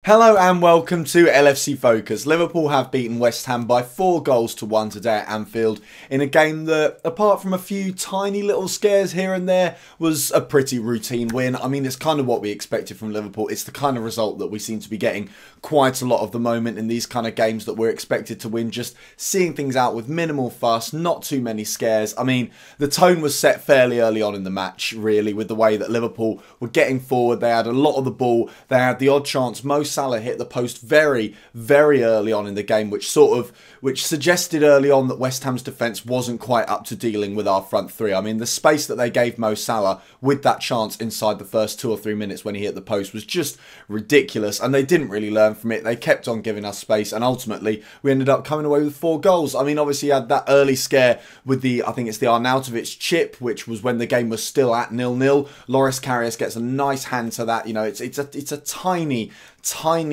Hello and welcome to LFC Focus. Liverpool have beaten West Ham by 4-1 today at Anfield in a game that, apart from a few tiny little scares here and there, was a pretty routine win. I mean, it's kind of what we expected from Liverpool. It's the kind of result that we seem to be getting quite a lot of the moment in these kind of games that we're expected to win. Just seeing things out with minimal fuss, not too many scares. I mean, the tone was set fairly early on in the match, really, with the way that Liverpool were getting forward. They had a lot of the ball. They had the odd chance. Salah hit the post very, very early on in the game, which suggested early on that West Ham's defence wasn't quite up to dealing with our front three. I mean, the space that they gave Mo Salah with that chance inside the first 2 or 3 minutes when he hit the post was just ridiculous, and they didn't really learn from it. They kept on giving us space, and ultimately we ended up coming away with 4 goals. I mean, obviously you had that early scare with I think it's the Arnautovic chip, which was when the game was still at 0-0. Loris Karius gets a nice hand to that. You know, it's a tiny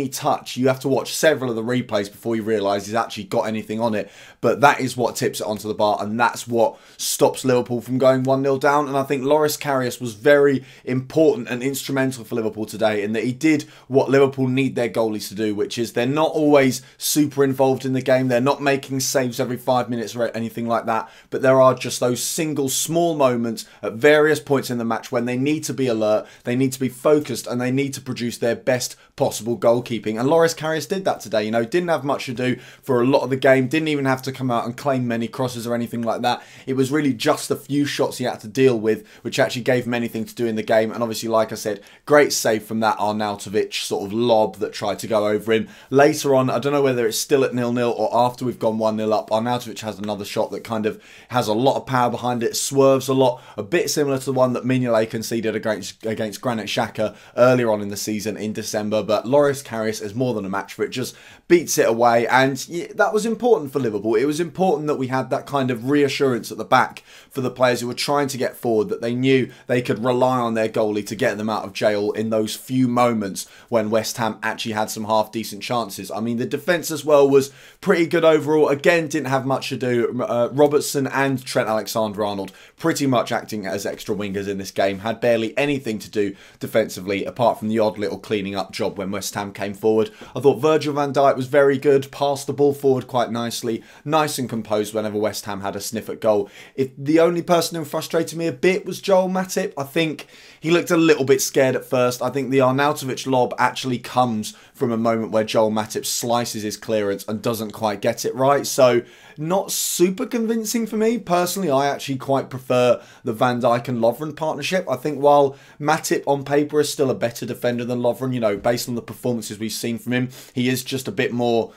touch. You have to watch several of the replays before you realise he's actually got anything on it, but that is what tips it onto the bar, and that's what stops Liverpool from going 1-0 down. And I think Loris Karius was very important and instrumental for Liverpool today in that he did what Liverpool need their goalies to do, which is they're not always super involved in the game. They're not making saves every 5 minutes or anything like that, but there are just those single small moments at various points in the match when they need to be alert, they need to be focused, and they need to produce their best possible goalkeeping. And Loris Karius did that today. You know, didn't have much to do for a lot of the game, didn't even have to come out and claim many crosses or anything like that. It was really just the few shots he had to deal with, which actually gave him anything to do in the game. And obviously, like I said, great save from that Arnautovic sort of lob that tried to go over him. Later on, I don't know whether it's still at 0-0 or after we've gone 1-0 up, Arnautovic has another shot that kind of has a lot of power behind it, swerves a lot, a bit similar to the one that Mignolet conceded against Granit Xhaka earlier on in the season in December. But Loris Karius is more than a match for it, just beats it away, and yeah, that was important for Liverpool. It was important that we had that kind of reassurance at the back for the players who were trying to get forward, that they knew they could rely on their goalie to get them out of jail in those few moments when West Ham actually had some half-decent chances. I mean, the defence as well was pretty good overall. Again, didn't have much to do. Robertson and Trent Alexander-Arnold pretty much acting as extra wingers in this game, had barely anything to do defensively apart from the odd little cleaning up job when West Ham came forward. I thought Virgil van Dijk was very good, passed the ball forward quite nicely, nice and composed whenever West Ham had a sniff at goal. The only person who frustrated me a bit was Joel Matip. I think he looked a little bit scared at first. I think the Arnautovic lob actually comes from a moment where Joel Matip slices his clearance and doesn't quite get it right. So not super convincing for me. Personally, I actually quite prefer the Van Dijk and Lovren partnership. I think while Matip on paper is still a better defender than Lovren, you know, based on the performances we've seen from him, he is just a bit more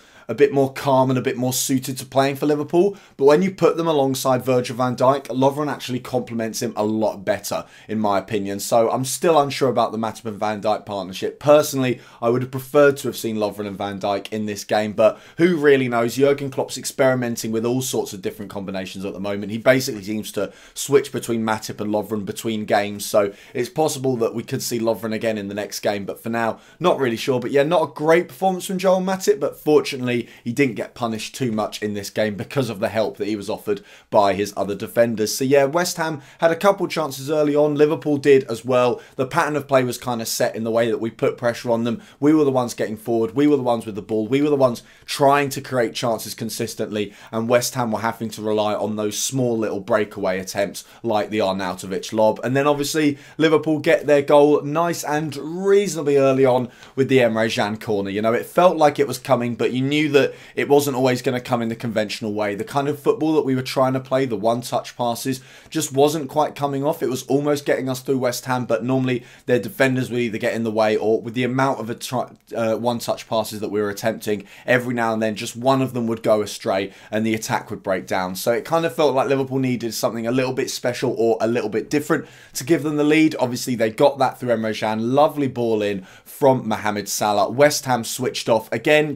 calm and a bit more suited to playing for Liverpool. But when you put them alongside Virgil van Dijk, Lovren actually complements him a lot better, in my opinion. So I'm still unsure about the Matip and Van Dijk partnership. Personally, I would have preferred to have seen Lovren and Van Dijk in this game, but who really knows? Jurgen Klopp's experimenting with all sorts of different combinations at the moment. He basically seems to switch between Matip and Lovren between games, so it's possible that we could see Lovren again in the next game, but for now, not really sure. But yeah, not a great performance from Joel Matip, but fortunately, he didn't get punished too much in this game because of the help that he was offered by his other defenders. So yeah, West Ham had a couple chances early on. Liverpool did as well. The pattern of play was kind of set in the way that we put pressure on them. We were the ones getting forward. We were the ones with the ball. We were the ones trying to create chances consistently, and West Ham were having to rely on those small little breakaway attempts like the Arnautovic lob. And then obviously Liverpool get their goal nice and reasonably early on with the Emre Can corner. You know, it felt like it was coming, but you knew that it wasn't always going to come in the conventional way. The kind of football that we were trying to play, the one-touch passes, just wasn't quite coming off. It was almost getting us through West Ham, but normally their defenders would either get in the way, or with the amount of one-touch passes that we were attempting, every now and then just one of them would go astray and the attack would break down. So it kind of felt like Liverpool needed something a little bit special or a little bit different to give them the lead. Obviously, they got that through Emre Can. Lovely ball in from Mohamed Salah. West Ham switched off. Again,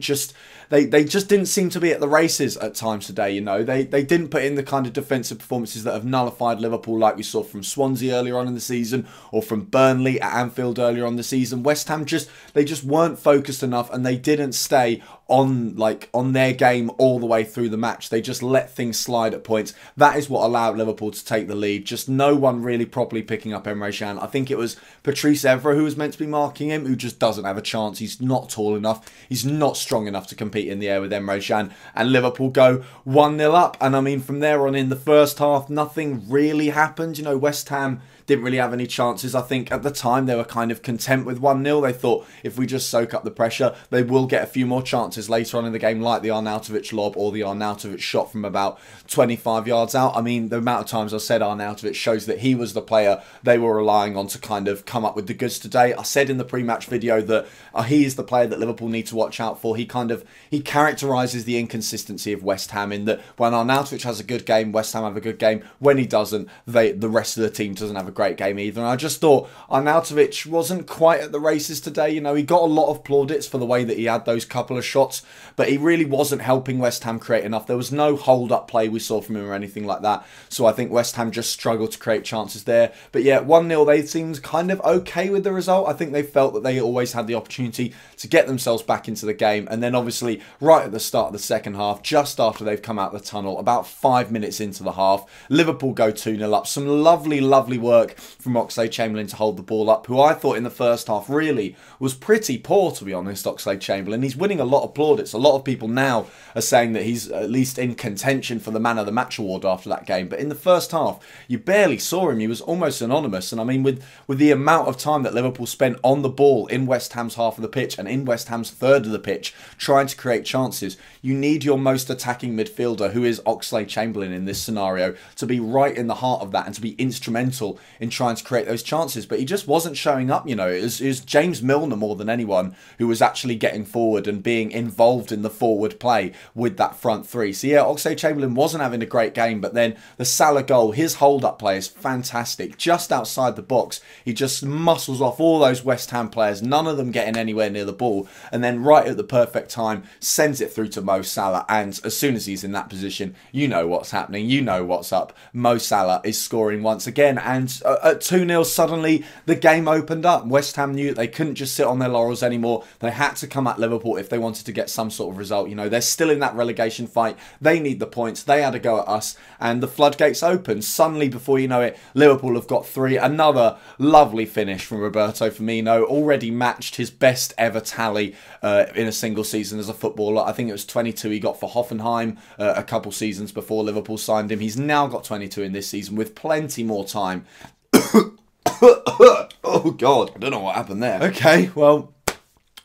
They just didn't seem to be at the races at times today, you know. They didn't put in the kind of defensive performances that have nullified Liverpool like we saw from Swansea earlier on in the season or from Burnley at Anfield earlier on in the season. West Ham they just weren't focused enough, and they didn't stay on their game all the way through the match. They just let things slide at points. That is what allowed Liverpool to take the lead. Just no one really properly picking up Emre Can. I think it was Patrice Evra who was meant to be marking him, who just doesn't have a chance. He's not tall enough. He's not strong enough to compete in the air with Emre Can. And Liverpool go 1-0 up. And I mean, from there on in the first half, nothing really happened. You know, West Ham didn't really have any chances. I think at the time they were kind of content with 1-0. They thought if we just soak up the pressure, they will get a few more chances later on in the game, like the Arnautovic lob or the Arnautovic shot from about 25 yards out. I mean, the amount of times I said Arnautovic shows that he was the player they were relying on to kind of come up with the goods today. I said in the pre-match video that he is the player that Liverpool need to watch out for. He characterises the inconsistency of West Ham in that when Arnautovic has a good game, West Ham have a good game. When he doesn't, the rest of the team doesn't have a great game either. And I just thought Arnautovic wasn't quite at the races today. You know, he got a lot of plaudits for the way that he had those couple of shots, but he really wasn't helping West Ham create enough. There was no hold-up play we saw from him or anything like that. So I think West Ham just struggled to create chances there. But yeah, 1-0, they seemed kind of okay with the result. I think they felt that they always had the opportunity to get themselves back into the game. And then obviously, right at the start of the second half, just after they've come out the tunnel, about 5 minutes into the half, Liverpool go 2-0 up. Some lovely, lovely work from Oxlade-Chamberlain to hold the ball up, who I thought in the first half really was pretty poor, to be honest, Oxlade-Chamberlain. He's winning a lot of plaudits. A lot of people now are saying that he's at least in contention for the Man of the Match award after that game. But in the first half, you barely saw him. He was almost anonymous. And I mean, with the amount of time that Liverpool spent on the ball in West Ham's half of the pitch and in West Ham's third of the pitch trying to create chances, you need your most attacking midfielder, who is Oxlade-Chamberlain in this scenario, to be right in the heart of that and to be instrumental in trying to create those chances. But he just wasn't showing up. You know, it was James Milner more than anyone who was actually getting forward and being involved in the forward play with that front three. So yeah, Oxlade-Chamberlain wasn't having a great game, but then the Salah goal, his hold-up play is fantastic. Just outside the box, he just muscles off all those West Ham players, none of them getting anywhere near the ball, and then right at the perfect time, sends it through to Mo Salah. And as soon as he's in that position, you know what's happening, you know what's up. Mo Salah is scoring once again, and at 2-0, suddenly the game opened up. West Ham knew they couldn't just sit on their laurels anymore. They had to come at Liverpool if they wanted to get some sort of result. You know, they're still in that relegation fight. They need the points. They had a go at us, and the floodgates opened. Suddenly, before you know it, Liverpool have got 3. Another lovely finish from Roberto Firmino, already matched his best ever tally in a single season as a footballer. I think it was 22 he got for Hoffenheim a couple seasons before Liverpool signed him. He's now got 22 in this season with plenty more time. Oh God, I don't know what happened there. Okay, well,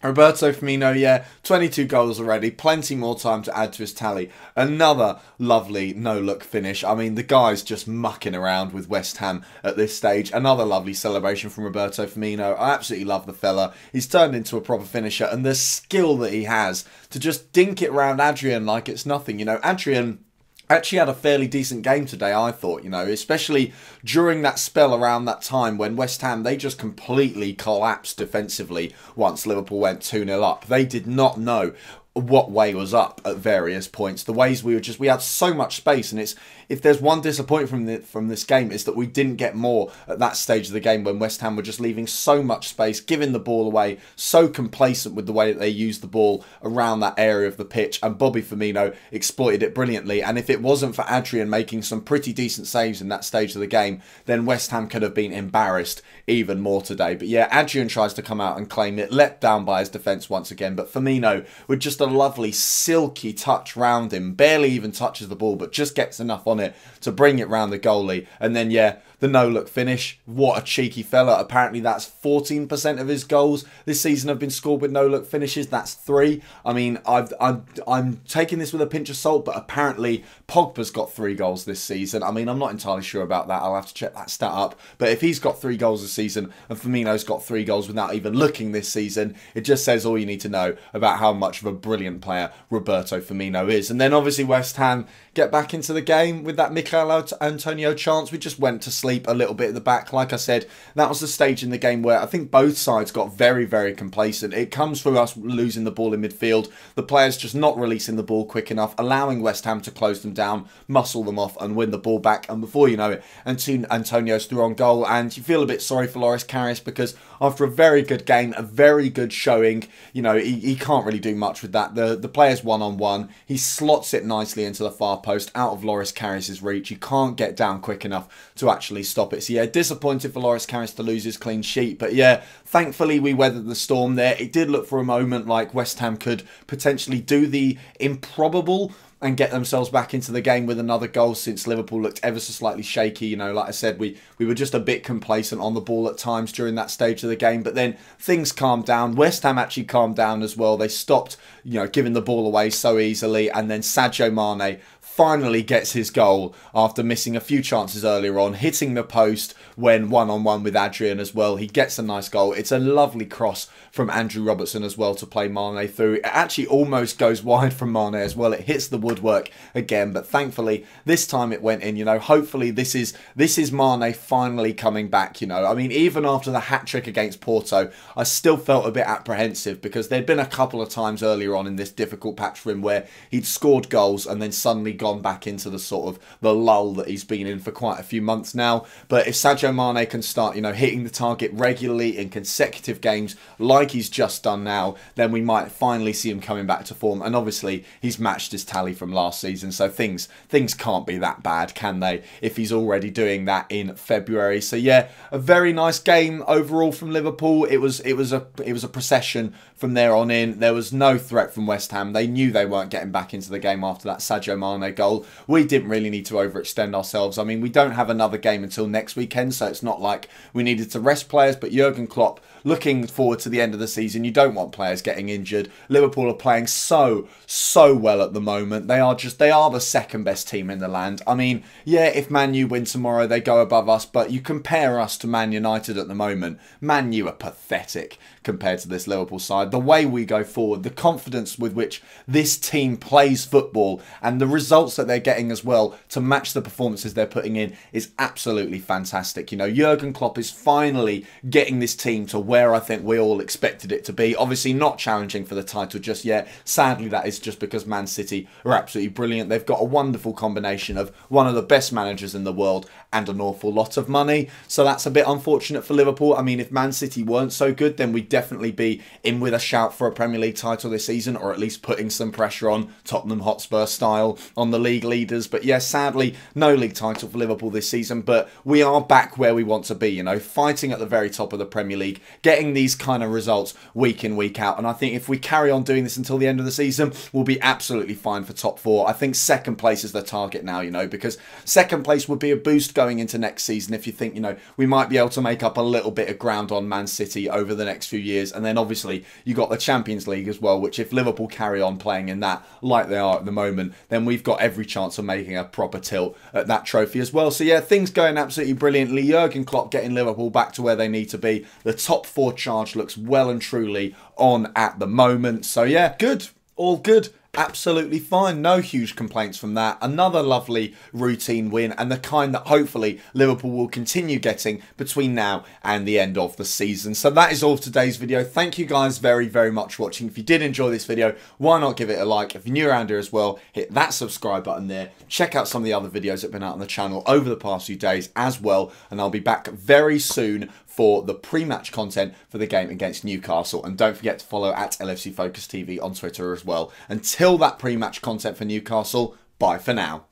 Roberto Firmino, yeah, 22 goals already, plenty more time to add to his tally. Another lovely no-look finish. I mean, the guy's just mucking around with West Ham at this stage. Another lovely celebration from Roberto Firmino. I absolutely love the fella. He's turned into a proper finisher, and the skill that he has to just dink it around Adrian like it's nothing. You know, Adrian actually had a fairly decent game today, I thought, you know, especially during that spell around that time when West Ham, they just completely collapsed defensively once Liverpool went 2-0 up. They did not know what way was up at various points. The ways we had so much space, and it's, if there's one disappointment from this game, is that we didn't get more at that stage of the game when West Ham were just leaving so much space, giving the ball away, so complacent with the way that they used the ball around that area of the pitch, and Bobby Firmino exploited it brilliantly. And if it wasn't for Adrian making some pretty decent saves in that stage of the game, then West Ham could have been embarrassed even more today. But yeah, Adrian tries to come out and claim it, let down by his defence once again, but Firmino with just a lovely silky touch round him, barely even touches the ball, but just gets enough on it to bring it round the goalie. And then yeah, the no-look finish. What a cheeky fella. Apparently that's 14% of his goals this season have been scored with no-look finishes. That's 3. I mean, I'm taking this with a pinch of salt, but apparently Pogba's got 3 goals this season. I mean, I'm not entirely sure about that. I'll have to check that stat up. But if he's got 3 goals this season and Firmino's got 3 goals without even looking this season, it just says all you need to know about how much of a brilliant player Roberto Firmino is. And then obviously West Ham get back into the game with that Michail Antonio chance. We just went to sleep a little bit at the back. Like I said, that was the stage in the game where I think both sides got very, very complacent. It comes from us losing the ball in midfield, the players just not releasing the ball quick enough, allowing West Ham to close them down, muscle them off and win the ball back. And before you know it, Antonio's through on goal, and you feel a bit sorry for Loris Karius because after a very good game, a very good showing. You know, he can't really do much with that. The player's one-on-one. He slots it nicely into the far post, out of Loris Karius' reach. You can't get down quick enough to actually stop it. So yeah, disappointed for Loris Karius to lose his clean sheet. But yeah, thankfully we weathered the storm there. It did look for a moment like West Ham could potentially do the improbable and get themselves back into the game with another goal, since Liverpool looked ever so slightly shaky. You know, like I said, we were just a bit complacent on the ball at times during that stage of the game. But then things calmed down. West Ham actually calmed down as well. They stopped, you know, giving the ball away so easily. And then Sadio Mane finally gets his goal after missing a few chances earlier on, hitting the post when one-on-one with Adrian as well. He gets a nice goal. It's a lovely cross from Andrew Robertson as well to play Mane through. It actually almost goes wide from Mane as well. It hits the woodwork again, but thankfully this time it went in. You know, hopefully this is Mane finally coming back. You know, I mean, even after the hat-trick against Porto, I still felt a bit apprehensive, because there'd been a couple of times earlier on in this difficult patch for him where he'd scored goals and then suddenly gone back into the sort of the lull that he's been in for quite a few months now. But if Sadio Mane can start, you know, hitting the target regularly in consecutive games like he's just done now, then we might finally see him coming back to form. And obviously he's matched his tally from last season, so things can't be that bad, can they, if he's already doing that in February. So yeah, a very nice game overall from Liverpool. It was a procession from there on in. There was no threat from West Ham. They knew they weren't getting back into the game after that Sadio Mane goal. We didn't really need to overextend ourselves. I mean, we don't have another game until next weekend, so it's not like we needed to rest players, but Jurgen Klopp, looking forward to the end of the season, you don't want players getting injured. Liverpool are playing so well at the moment. They are the second best team in the land. I mean, yeah, if Man U win tomorrow, they go above us, but you compare us to Man United at the moment, Man U are pathetic compared to this Liverpool side. The way we go forward, the confidence with which this team plays football, and the results that they're getting as well to match the performances they're putting in is absolutely fantastic. You know, Jurgen Klopp is finally getting this team to where I think we all expected it to be. Obviously not challenging for the title just yet. Sadly, that is just because Man City are absolutely brilliant. They've got a wonderful combination of one of the best managers in the world and an awful lot of money. So that's a bit unfortunate for Liverpool. I mean, if Man City weren't so good, then we'd definitely be in with a shout for a Premier League title this season, or at least putting some pressure on, Tottenham Hotspur style, on the league leaders. But yeah, sadly, no league title for Liverpool this season, but we are back where we want to be, you know, fighting at the very top of the Premier League, getting these kind of results week in, week out. And I think if we carry on doing this until the end of the season, we'll be absolutely fine for top four. I think second place is the target now, you know, because second place would be a boost going into next season if you think, you know, we might be able to make up a little bit of ground on Man City over the next few years. And then obviously you got the Champions League as well, which if Liverpool carry on playing in that like they are at the moment, then we've got every chance of making a proper tilt at that trophy as well. So yeah, things going absolutely brilliantly. Jurgen Klopp getting Liverpool back to where they need to be. The top four charge looks well and truly on at the moment. So yeah, good. All good. Absolutely fine. No huge complaints from that. Another lovely routine win, and the kind that hopefully Liverpool will continue getting between now and the end of the season. So that is all for today's video. Thank you guys very much for watching. If you did enjoy this video, why not give it a like? If you're new around here as well, hit that subscribe button there. Check out some of the other videos that have been out on the channel over the past few days as well, and I'll be back very soon for the pre-match content for the game against Newcastle. And don't forget to follow at LFC Focus TV on Twitter as well. Until that pre-match content for Newcastle, bye for now.